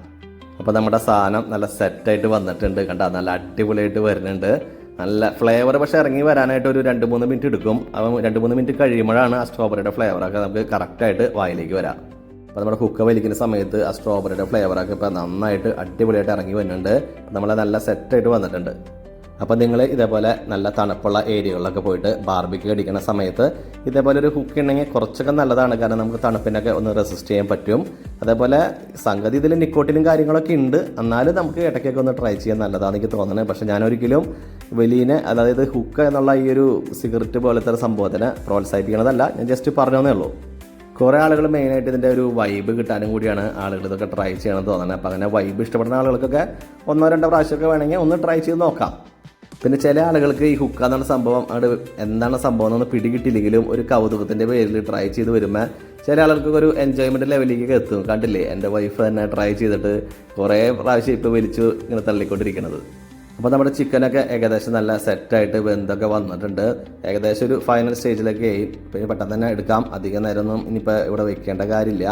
അപ്പോൾ നമ്മുടെ സാധനം നല്ല സെറ്റായിട്ട് വന്നിട്ടുണ്ട്. കണ്ടാൽ നല്ല അടിപൊളിയായിട്ട് വരുന്നുണ്ട്. നല്ല ഫ്ലേവർ പക്ഷേ ഇറങ്ങി വരാനായിട്ട് ഒരു 2-3 മിനിറ്റ് എടുക്കും. അപ്പം 2-3 മിനിറ്റ് കഴിയുമ്പോഴാണ് ആ സ്ട്രോബെറിയുടെ ഫ്ലേവറൊക്കെ നമുക്ക് കറക്റ്റായിട്ട് വായിലേക്ക് വരാം. അപ്പോൾ നമ്മുടെ ഹുക്ക വലിക്കുന്ന സമയത്ത് ആ സ്ട്രോബെറിയുടെ ഫ്ലേവറൊക്കെ ഇപ്പോൾ നന്നായിട്ട് അടിപൊളിയായിട്ട് ഇറങ്ങി വരുന്നുണ്ട്. നമ്മളെ നല്ല സെറ്റായിട്ട് വന്നിട്ടുണ്ട്. അപ്പോൾ നിങ്ങൾ ഇതേപോലെ നല്ല തണുപ്പുള്ള ഏരിയകളിലൊക്കെ പോയിട്ട് ബാർബിക്യൂ അടിക്കുന്ന സമയത്ത് ഇതേപോലെ ഒരു ഹുക്ക് ഉണ്ടെങ്കിൽ കുറച്ചൊക്കെ നല്ലതാണ്. കാരണം നമുക്ക് തണുപ്പിനൊക്കെ ഒന്ന് റെസിസ്റ്റ് ചെയ്യാൻ പറ്റും. അതേപോലെ സംഗതി ഇതിൽ നിക്കോട്ടിനും കാര്യങ്ങളൊക്കെ ഉണ്ട്, എന്നാലും നമുക്ക് ഇടയ്ക്കൊക്കെ ഒന്ന് ട്രൈ ചെയ്യാൻ നല്ലതാണെന്ന് എനിക്ക് തോന്നുന്നത്. പക്ഷേ ഞാനൊരിക്കലും വലിയനെ, അതായത് ഹുക്ക് എന്നുള്ള ഈ ഒരു സിഗരറ്റ് പോലത്തെ സംഭവത്തിനെ പ്രോത്സാഹിപ്പിക്കണതല്ല, ഞാൻ ജസ്റ്റ് പറഞ്ഞതേ ഉള്ളൂ. കുറേ ആളുകൾ മെയിനായിട്ട് ഇതിൻ്റെ ഒരു വൈബ് കിട്ടാനും കൂടിയാണ് ആളുകൾ ഇതൊക്കെ ട്രൈ ചെയ്യണമെന്ന് തോന്നുന്നത്. അപ്പോൾ അങ്ങനെ വൈബ് ഇഷ്ടപ്പെടുന്ന ആളുകൾക്കൊക്കെ 1-2 പ്രാവശ്യമൊക്കെ വേണമെങ്കിൽ ഒന്ന് ട്രൈ ചെയ്ത് നോക്കാം. പിന്നെ ചില ആളുകൾക്ക് ഈ ഹുക്ക എന്നുള്ള സംഭവം അവിടെ എന്താണ് സംഭവം എന്നൊന്ന് പിടികിട്ടില്ലെങ്കിലും ഒരു കൗതുകത്തിൻ്റെ പേരിൽ ട്രൈ ചെയ്ത് വരുമ്പോൾ ചില ആളുകൾക്ക് ഒരു എൻജോയ്മെൻറ്റ് ലെവലിലേക്ക് എത്തും. കണ്ടില്ലേ, എൻ്റെ വൈഫ് തന്നെ ട്രൈ ചെയ്തിട്ട് കുറേ പ്രാവശ്യം ഇപ്പോൾ വലിച്ചു ഇങ്ങനെ തള്ളിക്കൊണ്ടിരിക്കുന്നത്. അപ്പോൾ നമ്മുടെ ചിക്കനൊക്കെ ഏകദേശം നല്ല സെറ്റായിട്ട് വെന്തൊക്കെ വന്നിട്ടുണ്ട്. ഏകദേശം ഒരു ഫൈനൽ സ്റ്റേജിലൊക്കെ ആയി. പിന്നെ പെട്ടെന്ന് തന്നെ എടുക്കാം, അധികം നേരമൊന്നും ഇനിയിപ്പോൾ ഇവിടെ വെക്കേണ്ട കാര്യമില്ല.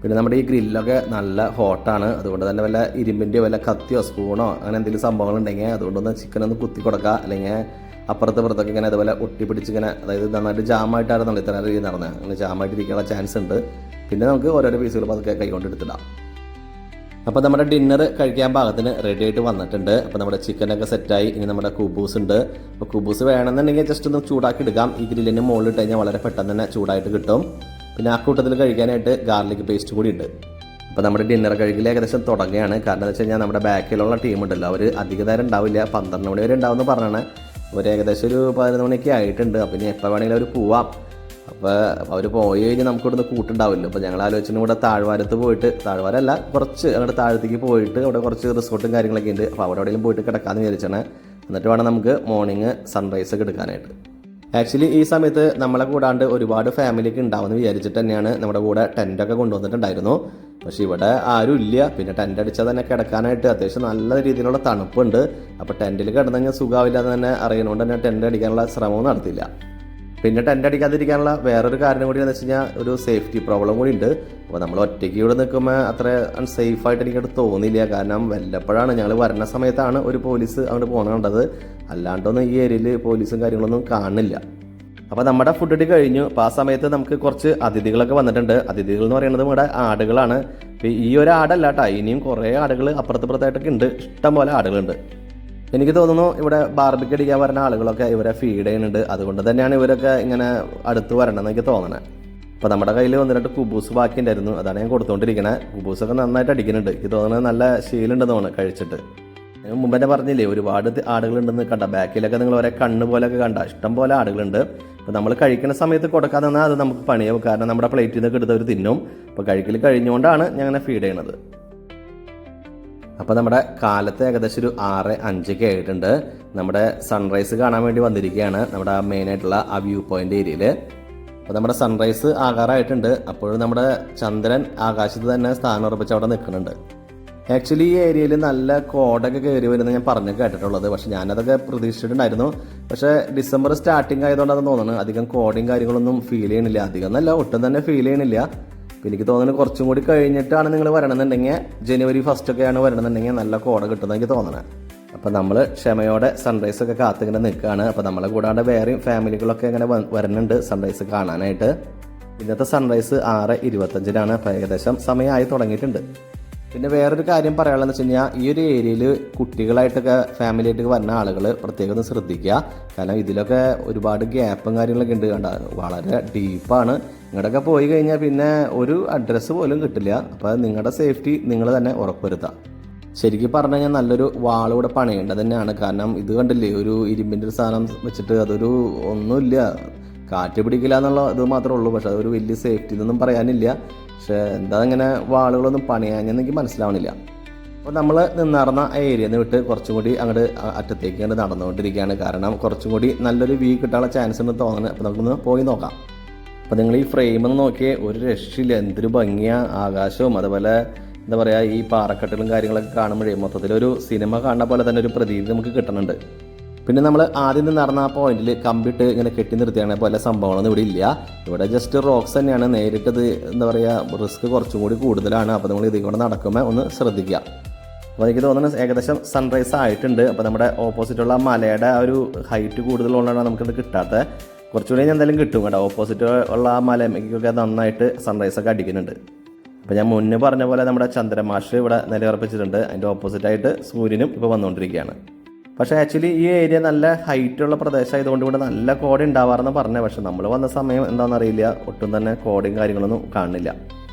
പിന്നെ നമ്മുടെ ഈ ഗ്രില്ലൊക്കെ നല്ല ഹോട്ടാണ്, അതുകൊണ്ട് തന്നെ വല്ല ഇരുമ്പിൻ്റെയോ വല്ല കത്തിയോ സ്പൂണോ അങ്ങനെ എന്തെങ്കിലും സംഭവങ്ങളുണ്ടെങ്കിൽ അതുകൊണ്ടൊന്ന് ചിക്കനൊന്ന് കുത്തി കൊടുക്കുക. അല്ലെങ്കിൽ അപ്പുറത്തൊക്കെ ഇങ്ങനെ അതുപോലെ ഒട്ടിപ്പിടിച്ചിങ്ങനെ, അതായത് നന്നായിട്ട് ജാമായിട്ടാണ് ഇത്ര രീതി നടന്നത്, അങ്ങനെ ജാമായിട്ടിരിക്കാനുള്ള ചാൻസ് ഉണ്ട്. പിന്നെ നമുക്ക് ഓരോരോ പീസുകൾ അതൊക്കെ കൈകൊണ്ട് എടുത്തിടാം. അപ്പോൾ നമ്മുടെ ഡിന്നർ കഴിക്കാൻ പാകത്തിന് റെഡി ആയിട്ട് വന്നിട്ടുണ്ട്. അപ്പോൾ നമ്മുടെ ചിക്കനൊക്കെ സെറ്റായി. ഇനി നമ്മുടെ കുബൂസ് ഉണ്ട്. അപ്പോൾ കുബൂസ് വേണമെന്നുണ്ടെങ്കിൽ ജസ്റ്റ് ഒന്ന് ചൂടാക്കി എടുക്കാം. ഈ ഗ്രില്ലിന് മുകളിൽ ഇട്ട് കഴിഞ്ഞാൽ വളരെ പെട്ടെന്ന് തന്നെ ചൂടായിട്ട് കിട്ടും. പിന്നെ ആ കൂട്ടത്തിൽ കഴിക്കാനായിട്ട് ഗാർലിക് പേസ്റ്റ് കൂടി ഉണ്ട്. അപ്പോൾ നമ്മുടെ ഡിന്നർ കഴിക്കൽ ഏകദേശം തുടങ്ങുകയാണ്. കാരണം എന്താ വെച്ച് കഴിഞ്ഞാൽ നമ്മുടെ ബാക്കിലുള്ള ടീമുണ്ടല്ലോ, അവർ അധിക നേരം ഉണ്ടാവില്ല, 12 മണി വരെ ഉണ്ടാവുമെന്ന് പറഞ്ഞാണ്. അവർ ഏകദേശം ഒരു 11 മണിയൊക്കെ ആയിട്ടുണ്ട്. അപ്പോൾ ഇനി എപ്പോൾ വേണമെങ്കിലും അവർ പോവാം. അപ്പോൾ അവർ പോയി കഴിഞ്ഞാൽ നമുക്ക് ഇവിടുന്ന് കൂട്ടുണ്ടാവില്ല. അപ്പോൾ ഞങ്ങൾ ആലോചിച്ചിട്ട് ഇവിടെ താഴ്വാരത്ത് പോയിട്ട്, താഴ്വാരല്ല കുറച്ച് അങ്ങോട്ട് താഴത്തേക്ക് പോയിട്ട് അവിടെ കുറച്ച് റിസോർട്ടും കാര്യങ്ങളൊക്കെ ഉണ്ട്. അപ്പോൾ അവിടെ എവിടെയെങ്കിലും പോയിട്ട് കിടക്കാമെന്ന് വിചാരിച്ചാണ്. എന്നിട്ട് വേണം നമുക്ക് മോർണിംഗ് സൺറൈസ് ഒക്കെ എടുക്കാനായിട്ട്. ആക്ച്വലി ഈ സമയത്ത് നമ്മളെ കൂടാണ്ട് ഒരുപാട് ഫാമിലിക്ക് ഉണ്ടാവുമെന്ന് വിചാരിച്ചിട്ട് തന്നെയാണ് നമ്മുടെ കൂടെ ടെൻ്റൊക്കെ കൊണ്ടുവന്നിട്ടുണ്ടായിരുന്നു. പക്ഷേ ഇവിടെ ആരും ഇല്ല. പിന്നെ ടെൻ്റ് അടിച്ചാൽ തന്നെ കിടക്കാനായിട്ട് അത്യാവശ്യം നല്ല രീതിയിലുള്ള തണുപ്പുണ്ട്. അപ്പോൾ ടെൻറ്റിൽ കിടന്നെങ്കിൽ സുഖമാവില്ലാതെ തന്നെ അറിയണോണ്ട് തന്നെ ടെൻ്റ് അടിക്കാനുള്ള ശ്രമവും നടത്തില്ല. പിന്നെ ടെൻ്റ് അടിക്കാതിരിക്കാനുള്ള വേറൊരു കാരണം കൂടി എന്ന് വെച്ച് കഴിഞ്ഞാൽ ഒരു സേഫ്റ്റി പ്രോബ്ലം കൂടി ഉണ്ട്. അപ്പോൾ നമ്മൾ ഒറ്റയ്ക്ക് ഇവിടെ നിൽക്കുമ്പോൾ അത്ര അൺസേഫായിട്ട് എനിക്കത് തോന്നിയില്ല. കാരണം വല്ലപ്പോഴാണ് ഞങ്ങൾ വരുന്ന സമയത്താണ് ഒരു പോലീസ് അങ്ങോട്ട് പോകുന്നത് കണ്ടത്, അല്ലാണ്ടൊന്നും ഈ ഏരിയയിൽ പോലീസും കാര്യങ്ങളൊന്നും കാണില്ല. അപ്പോൾ നമ്മുടെ ഫുഡ് അടി കഴിഞ്ഞു. അപ്പോൾ ആ സമയത്ത് നമുക്ക് കുറച്ച് അതിഥികളൊക്കെ വന്നിട്ടുണ്ട്. അതിഥികൾ എന്ന് പറയുന്നത് ഇവിടെ ആടുകളാണ്. ഇപ്പോൾ ഈ ഒരു ആടല്ല കേട്ടോ, ഇനിയും കുറേ ആടുകൾ അപ്പുറത്തായിട്ടൊക്കെ ഉണ്ട്, ഇഷ്ടം പോലെ ആടുകളുണ്ട്. എനിക്ക് തോന്നുന്നു ഇവിടെ ബാർബിക്യൂ അടിക്കാൻ വരുന്ന ആളുകളൊക്കെ ഇവരെ ഫീഡ് ചെയ്യുന്നുണ്ട്. അതുകൊണ്ട് തന്നെയാണ് ഇവരൊക്കെ ഇങ്ങനെ അടുത്ത് വരണമെന്ന് എനിക്ക് തോന്നണേ. അപ്പോൾ നമ്മുടെ കയ്യിൽ 1-2 കുബൂസ് ബാക്കി ഉണ്ടായിരുന്നു, അതാണ് ഞാൻ കൊടുത്തുകൊണ്ടിരിക്കണേ. കുബൂസൊക്കെ നന്നായിട്ട് അടിക്കുന്നുണ്ട്. എനിക്ക് തോന്നുന്നത് നല്ല ശീലമുണ്ടെന്ന് തോന്നുന്നു കഴിച്ചിട്ട്. ഞാൻ മുമ്പ് തന്നെ പറഞ്ഞില്ലേ ഒരുപാട് ആടുകളുണ്ടെന്ന് കണ്ട, ബാക്കിലൊക്കെ നിങ്ങൾ ഒരേ കണ്ണ് പോലെയൊക്കെ കണ്ട ഇഷ്ടം പോലെ ആടുകളുണ്ട്. അപ്പോൾ നമ്മൾ കഴിക്കുന്ന സമയത്ത് കൊടുക്കാതെ നിന്നാൽ അത് നമുക്ക് പണിയാവും. കാരണം നമ്മുടെ പ്ലേറ്റിൽ നിന്നൊക്കെ എടുത്തവർ തിന്നും. അപ്പോൾ കഴിക്കൽ കഴിഞ്ഞുകൊണ്ടാണ് ഞാൻ അങ്ങനെ ഫീഡ് ചെയ്യണത്. അപ്പോൾ നമ്മുടെ കാലത്ത് ഏകദേശം ഒരു 6:05 ആയിട്ടുണ്ട്. നമ്മുടെ സൺറൈസ് കാണാൻ വേണ്ടി വന്നിരിക്കുകയാണ് നമ്മുടെ മെയിനായിട്ടുള്ള ആ വ്യൂ പോയിൻ്റ് ഏരിയയിൽ. അപ്പോൾ നമ്മുടെ സൺറൈസ് ആകാറായിട്ടുണ്ട്. അപ്പോഴും നമ്മുടെ ചന്ദ്രൻ ആകാശത്ത് തന്നെ സ്ഥാനം ഉറപ്പിച്ച് അവിടെ നിൽക്കുന്നുണ്ട്. ആക്ച്വലി ഈ ഏരിയയിൽ നല്ല കോടൊക്കെ കയറി വരുന്നത് ഞാൻ പറഞ്ഞു കേട്ടിട്ടുള്ളത്. പക്ഷെ ഞാനതൊക്കെ പ്രതീക്ഷിച്ചിട്ടുണ്ടായിരുന്നു. പക്ഷേ ഡിസംബർ സ്റ്റാർട്ടിങ് ആയതുകൊണ്ടാണെന്ന് തോന്നുന്നു അധികം കോടയും കാര്യങ്ങളൊന്നും ഫീൽ ചെയ്യണില്ല. അധികം നല്ല ഒട്ടും തന്നെ ഫീൽ ചെയ്യണില്ല. അപ്പോൾ എനിക്ക് തോന്നുന്നു കുറച്ചും കൂടി കഴിഞ്ഞിട്ടാണ് നിങ്ങൾ വരണമെന്നുണ്ടെങ്കിൽ January 1 ഒക്കെയാണ് വരണമെന്നുണ്ടെങ്കിൽ നല്ല കോട കിട്ടുമെന്ന് എനിക്ക് തോന്നണേ. അപ്പോൾ നമ്മൾ ക്ഷമയോടെ സൺറൈസ് ഒക്കെ കാത്തിങ്ങനെ നിൽക്കുകയാണ്. അപ്പോൾ നമ്മളെ കൂടാണ്ട് വേറെയും ഫാമിലികളൊക്കെ ഇങ്ങനെ വരുന്നുണ്ട് സൺറൈസ് കാണാനായിട്ട്. ഇന്നത്തെ സൺറൈസ് 6:25 അപ്പോൾ ഏകദേശം സമയമായി തുടങ്ങിയിട്ടുണ്ട്. പിന്നെ വേറൊരു കാര്യം പറയാനുള്ളതെന്ന് വെച്ച് കഴിഞ്ഞാൽ ഈ ഒരു ഏരിയയിൽ കുട്ടികളായിട്ടൊക്കെ ഫാമിലിയായിട്ടൊക്കെ വരുന്ന ആളുകൾ പ്രത്യേകം ഒന്ന് ശ്രദ്ധിക്കുക. കാരണം ഇതിലൊക്കെ ഒരുപാട് ഗ്യാപ്പും കാര്യങ്ങളൊക്കെ ഉണ്ട്. കണ്ട വളരെ ഡീപ്പാണ്. ഇങ്ങോട്ടൊക്കെ പോയി കഴിഞ്ഞാൽ പിന്നെ ഒരു അഡ്രസ്സ് പോലും കിട്ടില്ല. അപ്പോൾ നിങ്ങളുടെ സേഫ്റ്റി നിങ്ങൾ തന്നെ ഉറപ്പുവരുത്തുക. ശരിക്കും പറഞ്ഞു കഴിഞ്ഞാൽ നല്ലൊരു വാളിവിടെ പണിയേണ്ടത് തന്നെയാണ്. കാരണം ഇത് കണ്ടില്ലേ, ഒരു ഇരുമ്പിൻ്റെ ഒരു സാധനം വെച്ചിട്ട് അതൊരു ഒന്നുമില്ല, കാറ്റ് പിടിക്കില്ല എന്നുള്ള ഇത് മാത്രമേ ഉള്ളൂ. പക്ഷെ അതൊരു വലിയ സേഫ്റ്റി എന്നൊന്നും പറയാനില്ല. പക്ഷേ എന്താ ഇങ്ങനെ വാളുകളൊന്നും പണിയാഞ്ഞെന്ന് എനിക്ക് മനസ്സിലാവണില്ല. അപ്പോൾ നമ്മൾ നിന്നിറന്ന ആ ഏരിയയിൽ നിന്ന് വിട്ട് കുറച്ചും കൂടി അങ്ങോട്ട് അറ്റത്തേക്ക് അങ്ങോട്ട് നടന്നുകൊണ്ടിരിക്കുകയാണ്. കാരണം കുറച്ചും കൂടി നല്ലൊരു വ്യൂ കിട്ടാനുള്ള ചാൻസ് ഉണ്ടെന്ന് തോന്നുന്നത്. അപ്പോൾ നമുക്കൊന്ന് പോയി നോക്കാം. അപ്പോൾ നിങ്ങൾ ഈ ഫ്രെയിമെന്ന് നോക്കിയേ, ഒരു രക്ഷയില്ല, എന്തൊരു ഭംഗിയാണ്. ആകാശവും അതുപോലെ എന്താ പറയുക, ഈ പാറക്കെട്ടുകളും കാര്യങ്ങളൊക്കെ കാണുമ്പോഴേ മൊത്തത്തിലൊരു സിനിമ കാണുന്ന പോലെ തന്നെ ഒരു പ്രതീതി നമുക്ക് കിട്ടുന്നുണ്ട്. പിന്നെ നമ്മൾ ആദ്യം നിന്ന് നടന്ന ആ പോയിന്റിൽ കമ്പിട്ട് ഇങ്ങനെ കെട്ടി നിർത്തിയാണ് പോലെ സംഭവങ്ങളൊന്നും ഇവിടെ ഇല്ല. ഇവിടെ ജസ്റ്റ് റോക്സ് തന്നെയാണ്. നേരിട്ടത് എന്താ പറയുക, റിസ്ക് കുറച്ചും കൂടി കൂടുതലാണ്. അപ്പോൾ നമ്മൾ ഇതിൽ കൂടെ നടക്കുമ്പോൾ ഒന്ന് ശ്രദ്ധിക്കുക. അപ്പോൾ എനിക്ക് തോന്നുന്നത് ഏകദേശം സൺറൈസ് ആയിട്ടുണ്ട്. അപ്പോൾ നമ്മുടെ ഓപ്പോസിറ്റുള്ള മലയുടെ ആ ഒരു ഹൈറ്റ് കൂടുതലുള്ളതാണ് നമുക്കിത് കിട്ടാത്തത്. കുറച്ചുകൂടി ഞാൻ എന്തായാലും കിട്ടും കേട്ടോ. ഓപ്പോസിറ്റ് ഉള്ള ആ മലയ്ക്കൊക്കെ നന്നായിട്ട് സൺറൈസൊക്കെ അടിക്കുന്നുണ്ട്. അപ്പോൾ ഞാൻ മുന്നേ പറഞ്ഞ പോലെ നമ്മുടെ ചന്ദ്രമാഷ് ഇവിടെ നിലയുറപ്പിച്ചിട്ടുണ്ട്. അതിൻ്റെ ഓപ്പോസിറ്റായിട്ട് സൂര്യനും ഇപ്പോൾ വന്നുകൊണ്ടിരിക്കുകയാണ്. പക്ഷേ ആക്ച്വലി ഈ ഏരിയ നല്ല ഹൈറ്റുള്ള പ്രദേശമായതുകൊണ്ട് ഇവിടെ നല്ല കോട ഉണ്ടാവാറെന്ന് പറഞ്ഞത്. പക്ഷെ നമ്മൾ വന്ന സമയം എന്താണെന്നറിയില്ല, ഒട്ടും തന്നെ കോടയും കാര്യങ്ങളൊന്നും കാണുന്നില്ല.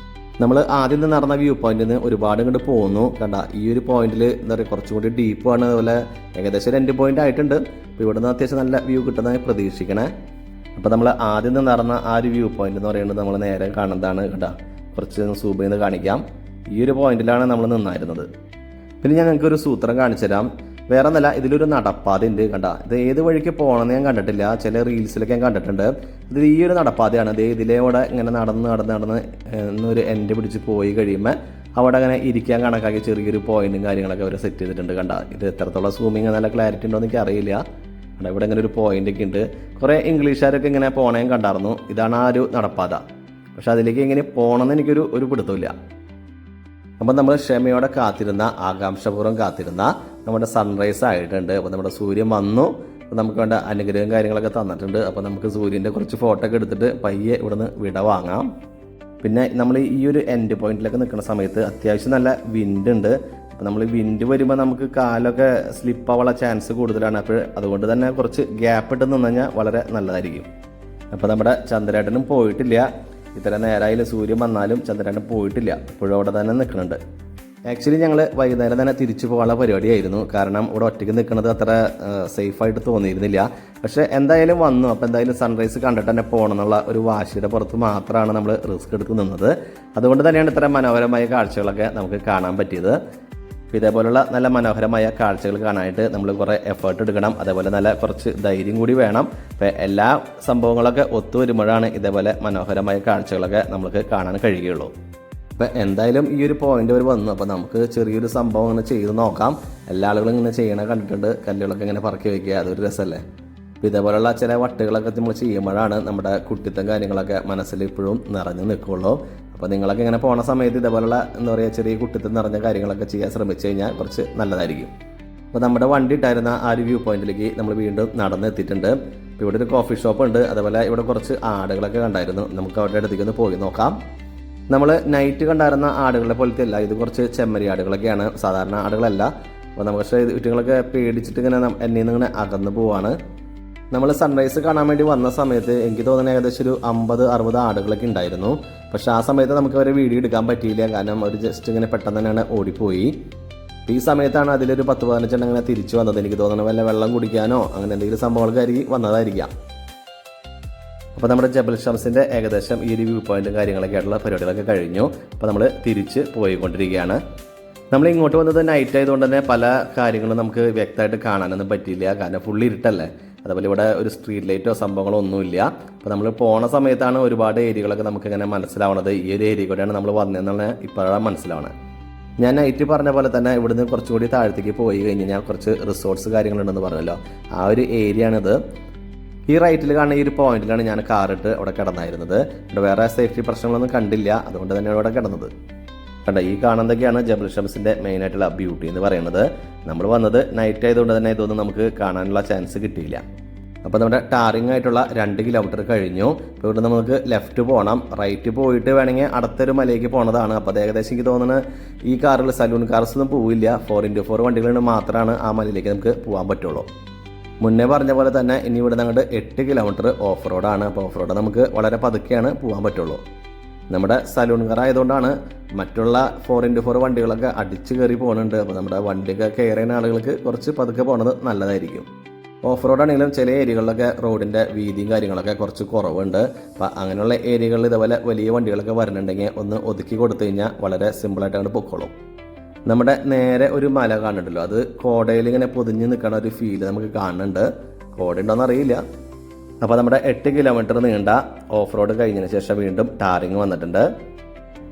നമ്മൾ ആദ്യം നിന്ന് നടന്ന വ്യൂ പോയിന്റിൽ നിന്ന് ഒരുപാട് ഇങ്ങോട്ട് പോകുന്നു. കണ്ട ഈ ഒരു പോയിന്റിൽ എന്താ പറയുക, കുറച്ചും കൂടി ഡീപ്പാണ്. അതുപോലെ ഏകദേശം 2 പോയിന്റ് ആയിട്ടുണ്ട്. അപ്പോൾ ഇവിടെ നിന്ന് അത്യാവശ്യം നല്ല വ്യൂ കിട്ടുന്നതായി പ്രതീക്ഷിക്കണേ. അപ്പോൾ നമ്മൾ ആദ്യം നിന്ന് നടന്ന ആ ഒരു വ്യൂ പോയിന്റ് എന്ന് പറയുന്നത് നമ്മൾ നേരെ കാണുന്നതാണ്. കേട്ടോ, കുറച്ച് സൂം ചെയ്ത് കാണിക്കാം. ഈ ഒരു പോയിന്റിലാണ് നമ്മൾ നിന്നായിരുന്നത്. പിന്നെ ഞങ്ങൾക്കൊരു സൂത്രം കാണിച്ചു തരാം. വേറെ ഒന്നല്ല, ഇതിലൊരു നടപ്പാത ഉണ്ട്. കണ്ട, ഇത് ഏത് വഴിക്ക് പോകണമെന്ന് ഞാൻ കണ്ടിട്ടില്ല, ചില റീൽസിലൊക്കെ ഞാൻ കണ്ടിട്ടുണ്ട്. ഇത് ഈ ഒരു നടപ്പാതയാണ്. ഇത് ഇതിലൂടെ ഇങ്ങനെ നടന്ന് ഒരു എൻഡ് പിടിച്ച് പോയി കഴിയുമ്പോൾ അവിടെ അങ്ങനെ ഇരിക്കാൻ കണക്കാക്കി ചെറിയൊരു പോയിന്റും കാര്യങ്ങളൊക്കെ അവർ സെറ്റ് ചെയ്തിട്ടുണ്ട്. കണ്ട, ഇത് എത്രത്തോളം സൂമിങ് നല്ല ക്ലാരിറ്റി ഉണ്ടോ എന്ന് എനിക്ക് അറിയില്ല. കണ്ട, ഇവിടെ ഇങ്ങനെ ഒരു പോയിന്റൊക്കെ ഉണ്ട്. കുറേ ഇംഗ്ലീഷുകാരൊക്കെ ഇങ്ങനെ പോണേം കണ്ടായിരുന്നു. ഇതാണ് ആ ഒരു നടപ്പാത. പക്ഷെ അതിലേക്ക് എങ്ങനെ പോകണമെന്ന് എനിക്കൊരു പിടുത്തമില്ല. അപ്പം നമ്മൾ ക്ഷമയോടെ കാത്തിരുന്ന, ആകാംക്ഷപൂർവ്വം കാത്തിരുന്ന നമ്മുടെ സൺറൈസ് ആയിട്ടുണ്ട്. അപ്പോൾ നമ്മുടെ സൂര്യൻ വന്നു. അപ്പോൾ നമുക്ക് വേണ്ട അനുഗ്രഹം കാര്യങ്ങളൊക്കെ തന്നിട്ടുണ്ട്. അപ്പോൾ നമുക്ക് സൂര്യൻ്റെ കുറച്ച് ഫോട്ടോ ഒക്കെ എടുത്തിട്ട് പയ്യെ ഇവിടുന്ന് വിട വാങ്ങാം. പിന്നെ നമ്മൾ ഈ ഒരു എൻഡ് പോയിന്റിലൊക്കെ നിൽക്കുന്ന സമയത്ത് അത്യാവശ്യം നല്ല വിൻഡ് ഉണ്ട്. അപ്പോൾ നമ്മൾ വിൻഡ് വരുമ്പോൾ നമുക്ക് കാലൊക്കെ സ്ലിപ്പ് ആവാനുള്ള ചാൻസ് കൂടുതലാണ്. അപ്പോൾ അതുകൊണ്ട് തന്നെ കുറച്ച് ഗ്യാപ്പ് ഇട്ട് നിന്ന് കഴിഞ്ഞാൽ വളരെ നല്ലതായിരിക്കും. അപ്പോൾ നമ്മുടെ ചന്ദ്രേട്ടനും പോയിട്ടില്ല. ഇത്ര നേരമായാലും സൂര്യൻ വന്നാലും ചന്ദ്രേട്ടൻ പോയിട്ടില്ല. ഇപ്പോഴും അവിടെ തന്നെ നിൽക്കുന്നുണ്ട്. ആക്ച്വലി ഞങ്ങൾ വൈകുന്നേരം തന്നെ തിരിച്ചു പോകാനുള്ള പരിപാടിയായിരുന്നു. കാരണം ഇവിടെ ഒറ്റയ്ക്ക് നിൽക്കുന്നത് അത്ര സേഫായിട്ട് തോന്നിയിരുന്നില്ല. പക്ഷേ എന്തായാലും വന്നു. അപ്പോൾ എന്തായാലും സൺറൈസ് കണ്ടിട്ട് തന്നെ പോകണം എന്നുള്ള ഒരു വാശിയുടെ പുറത്ത് മാത്രമാണ് നമ്മൾ റിസ്ക് എടുത്ത് നിന്നത്. അതുകൊണ്ട് തന്നെയാണ് ഇത്ര മനോഹരമായ കാഴ്ചകളൊക്കെ നമുക്ക് കാണാൻ പറ്റിയത്. ഇതേപോലുള്ള നല്ല മനോഹരമായ കാഴ്ചകൾ കാണാനായിട്ട് നമ്മൾ കുറേ എഫേർട്ട് എടുക്കണം. അതേപോലെ നല്ല കുറച്ച് ധൈര്യം കൂടി വേണം. അപ്പോൾ എല്ലാ സംഭവങ്ങളൊക്കെ ഒത്തുവരുമ്പോഴാണ് ഇതേപോലെ മനോഹരമായ കാഴ്ചകളൊക്കെ നമുക്ക് കാണാൻ കഴിയുകയുള്ളൂ. അപ്പോൾ എന്തായാലും ഈ ഒരു പോയിന്റ് വരെ വന്നു. അപ്പോൾ നമുക്ക് ചെറിയൊരു സംഭവം ഇങ്ങനെ ചെയ്ത് നോക്കാം. എല്ലാ ആളുകളും ഇങ്ങനെ ചെയ്യണ കണ്ടിട്ടുണ്ട്. കല്ലുകളൊക്കെ ഇങ്ങനെ പറക്കി വയ്ക്കുക, അതൊരു രസമല്ലേ. അപ്പോൾ ഇതേപോലെയുള്ള ചില വട്ടുകളൊക്കെ നമ്മൾ ചെയ്യുമ്പോഴാണ് നമ്മുടെ കുട്ടിത്തം കാര്യങ്ങളൊക്കെ മനസ്സിൽ ഇപ്പോഴും നിറഞ്ഞു നിൽക്കുകയുള്ളൂ. അപ്പോൾ നിങ്ങളൊക്കെ ഇങ്ങനെ പോണ സമയത്ത് ഇതേപോലുള്ള എന്താ പറയുക, ചെറിയ കുട്ടിത്തം നിറഞ്ഞ കാര്യങ്ങളൊക്കെ ചെയ്യാൻ ശ്രമിച്ചു കഴിഞ്ഞാൽ കുറച്ച് നല്ലതായിരിക്കും. അപ്പോൾ നമ്മുടെ വണ്ടി ഇട്ടായിരുന്ന ആ ഒരു വ്യൂ പോയിന്റിലേക്ക് നമ്മൾ വീണ്ടും നടന്നെത്തിയിട്ടുണ്ട്. ഇപ്പോൾ ഇവിടെ ഒരു കോഫി ഷോപ്പ് ഉണ്ട്. അതേപോലെ ഇവിടെ കുറച്ച് ആടുകളൊക്കെ കണ്ടായിരുന്നു. നമുക്ക് അവരുടെ അടുത്തേക്ക് ഒന്ന് പോയി നോക്കാം. നമ്മൾ നൈറ്റ് കണ്ടായിരുന്ന ആടുകളെ പോലത്തെ അല്ല, ഇത് കുറച്ച് ചെമ്മരി ആടുകളൊക്കെയാണ്, സാധാരണ ആടുകളല്ല. അപ്പോൾ നമുക്ക് പക്ഷേ ഇവറ്റുങ്ങളൊക്കെ പേടിച്ചിട്ട് ഇങ്ങനെ എന്നിൽ നിന്ന് ഇങ്ങനെ അകന്ന് പോവാണ്. നമ്മൾ സൺറൈസ് കാണാൻ വേണ്ടി വന്ന സമയത്ത് എനിക്ക് തോന്നുന്നത് ഏകദേശം ഒരു 50-60 ആടുകളൊക്കെ ഉണ്ടായിരുന്നു. പക്ഷേ ആ സമയത്ത് നമുക്ക് അവരെ വീഡിയോ എടുക്കാൻ പറ്റിയില്ല. കാരണം അവർ ജസ്റ്റ് ഇങ്ങനെ പെട്ടെന്ന് തന്നെയാണ് ഓടിപ്പോയി. അപ്പോൾ ഈ സമയത്താണ് അതിലൊരു 10-15 എണ്ണം ഇങ്ങനെ തിരിച്ചു വന്നത്. എനിക്ക് തോന്നുന്നു വല്ല വെള്ളം കുടിക്കാനോ അങ്ങനെ എന്തെങ്കിലും സംഭവങ്ങൾക്കായിരിക്കും വന്നതായിരിക്കാം. അപ്പോൾ നമ്മുടെ ജബൽ ഷംസിൻ്റെ ഏകദേശം ഈ ഒരു വ്യൂ പോയിന്റും കാര്യങ്ങളൊക്കെ ആയിട്ടുള്ള പരിപാടികളൊക്കെ കഴിഞ്ഞു. അപ്പോൾ നമ്മൾ തിരിച്ച് പോയിക്കൊണ്ടിരിക്കുകയാണ്. നമ്മൾ ഇങ്ങോട്ട് വന്നത് നൈറ്റ് ആയതുകൊണ്ട് തന്നെ പല കാര്യങ്ങളും നമുക്ക് വ്യക്തമായിട്ട് കാണാനൊന്നും പറ്റിയില്ല. കാരണം ഫുള്ള് ഇരുട്ടല്ലേ. അതുപോലെ ഇവിടെ ഒരു സ്ട്രീറ്റ് ലൈറ്റോ സംഭവങ്ങളോ ഒന്നുമില്ല. അപ്പോൾ നമ്മൾ പോണ സമയത്താണ് ഒരുപാട് ഏരിയകളൊക്കെ നമുക്കിങ്ങനെ മനസ്സിലാവണത്. ഈ ഒരു ഏരിയ കൂടെയാണ് നമ്മൾ വന്നതെന്നുള്ള ഇപ്പോഴാണ് മനസ്സിലാവണത്. ഞാൻ നൈറ്റ് പറഞ്ഞ പോലെ തന്നെ ഇവിടുന്ന് കുറച്ചുകൂടി താഴത്തേക്ക് പോയി കഴിഞ്ഞ് കഴിഞ്ഞാൽ കുറച്ച് റിസോർട്ട്സ് കാര്യങ്ങളുണ്ടെന്ന് പറഞ്ഞല്ലോ, ആ ഒരു ഏരിയ ആണിത്. ഈ റൈറ്റിൽ കാണുന്ന ഈ ഒരു പോയിന്റിലാണ് ഞാൻ കാറിട്ട് അവിടെ കിടന്നായിരുന്നത്. ഇവിടെ വേറെ സേഫ്റ്റി പ്രശ്നങ്ങളൊന്നും കണ്ടില്ല, അതുകൊണ്ട് തന്നെയാണ് ഇവിടെ കിടന്നത്. കണ്ട, ഈ കാണുന്നതൊക്കെയാണ് ജബൽ ഷംസിൻ്റെ മെയിനായിട്ടുള്ള ബ്യൂട്ടി എന്ന് പറയുന്നത്. നമ്മൾ വന്നത് നൈറ്റ് ആയതുകൊണ്ട് തന്നെ ഇതൊന്നും നമുക്ക് കാണാനുള്ള ചാൻസ് കിട്ടിയില്ല. അപ്പോൾ നമ്മുടെ ടാറിംഗ് ആയിട്ടുള്ള 2 കിലോമീറ്റർ കഴിഞ്ഞു. ഇപ്പോൾ ഇവിടെ നമുക്ക് ലെഫ്റ്റ് പോകണം. റൈറ്റ് പോയിട്ട് വേണമെങ്കിൽ അടുത്തൊരു മലയ്ക്ക് പോണതാണ്. അപ്പോൾ അത് ഏകദേശം എനിക്ക് തോന്നുന്നത് ഈ കാറിൽ സലൂൺ കാർസ് ഒന്നും പോവില്ല. 4x4 വണ്ടികളിൽ മാത്രമാണ് ആ മലയിലേക്ക് നമുക്ക് പോകാൻ പറ്റുള്ളൂ. മുന്നേ പറഞ്ഞ പോലെ തന്നെ ഇനി ഇവിടെ അങ്ങോട്ട് 8 കിലോമീറ്റർ ഓഫ് റോഡാണ്. അപ്പോൾ ഓഫ് റോഡ് നമുക്ക് വളരെ പതുക്കെയാണ് പോകാൻ പറ്റുള്ളൂ. നമ്മുടെ സലൂൺ കാർ ആയതുകൊണ്ടാണ് മറ്റുള്ള 4x4 വണ്ടികളൊക്കെ അടിച്ച് കയറി പോകുന്നുണ്ട്. അപ്പോൾ നമ്മുടെ വണ്ടിയൊക്കെ കെയർ ചെയ്യുന്ന ആളുകൾക്ക് കുറച്ച് പതുക്കെ പോകുന്നത് നല്ലതായിരിക്കും. ഓഫ് റോഡാണെങ്കിലും ചില ഏരിയകളിലൊക്കെ റോഡിൻ്റെ വീതിയും കാര്യങ്ങളൊക്കെ കുറച്ച് കുറവുണ്ട്. അപ്പോൾ അങ്ങനെയുള്ള ഏരിയകളിൽ ഇതേപോലെ വലിയ വണ്ടികളൊക്കെ വരുന്നുണ്ടെങ്കിൽ ഒന്ന് ഒതുക്കി കൊടുത്തു കഴിഞ്ഞാൽ വളരെ സിമ്പിളായിട്ടാണ് പൊക്കോളും. നമ്മുടെ നേരെ ഒരു മല കാണുന്നുണ്ടല്ലോ, അത് കോടയിൽ ഇങ്ങനെ പൊതിഞ്ഞ് നിൽക്കണ ഒരു ഫീല് നമുക്ക് കാണുന്നുണ്ട്. കോട ഉണ്ടോയെന്ന് അറിയില്ല. അപ്പോൾ നമ്മുടെ 8 കിലോമീറ്റർ നീണ്ട ഓഫ് റോഡ് കഴിഞ്ഞതിന് ശേഷം വീണ്ടും ടാറിങ് വന്നിട്ടുണ്ട്.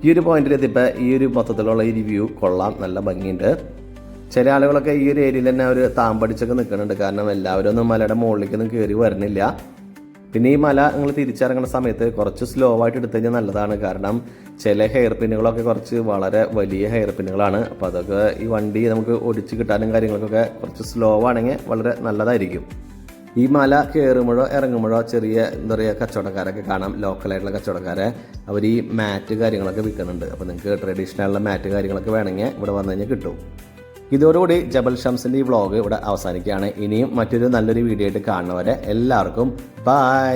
ഈ ഒരു പോയിന്റിൽ എത്തിയപ്പോൾ ഈ ഒരു മൊത്തത്തിലുള്ള ഈ വ്യൂ കൊള്ളാം, നല്ല ഭംഗിയുണ്ട്. ചില ആളുകളൊക്കെ ഈ ഒരു ഏരിയയിൽ തന്നെ ഒരു താമ്പടിച്ചൊക്കെ നിൽക്കുന്നുണ്ട്. കാരണം എല്ലാവരും ഒന്നും മലയുടെ മുകളിലേക്കൊന്നും കയറി വരുന്നില്ല. പിന്നെ ഈ മല നിങ്ങൾ തിരിച്ചിറങ്ങുന്ന സമയത്ത് കുറച്ച് സ്ലോ ആയിട്ട് എടുത്തു കഴിഞ്ഞാൽ നല്ലതാണ്. കാരണം ചില ഹെയർ പിന്നുകളൊക്കെ കുറച്ച് വളരെ വലിയ ഹെയർ പിന്നുകളാണ്. അപ്പോൾ അതൊക്കെ ഈ വണ്ടി നമുക്ക് ഒടിച്ച് കിട്ടാനും കാര്യങ്ങൾക്കൊക്കെ കുറച്ച് സ്ലോ ആണെങ്കിൽ വളരെ നല്ലതായിരിക്കും. ഈ മല കയറുമ്പോഴോ ഇറങ്ങുമ്പോഴോ ചെറിയ എന്താ പറയുക കച്ചവടക്കാരൊക്കെ കാണാം, ലോക്കലായിട്ടുള്ള കച്ചവടക്കാരെ. അവർ ഈ മാറ്റ് കാര്യങ്ങളൊക്കെ വിൽക്കുന്നുണ്ട്. അപ്പോൾ നിങ്ങൾക്ക് ട്രഡീഷണലുള്ള മാറ്റ് കാര്യങ്ങളൊക്കെ വേണമെങ്കിൽ ഇവിടെ വന്നു കഴിഞ്ഞാൽ കിട്ടും. ഇതോടുകൂടി ജബൽ ഷംസിൻ്റെ ഈ വ്ളോഗ് ഇവിടെ അവസാനിക്കുകയാണ്. ഇനിയും മറ്റൊരു നല്ലൊരു വീഡിയോ ആയിട്ട് കാണുന്നവരെ എല്ലാവർക്കും ബൈ.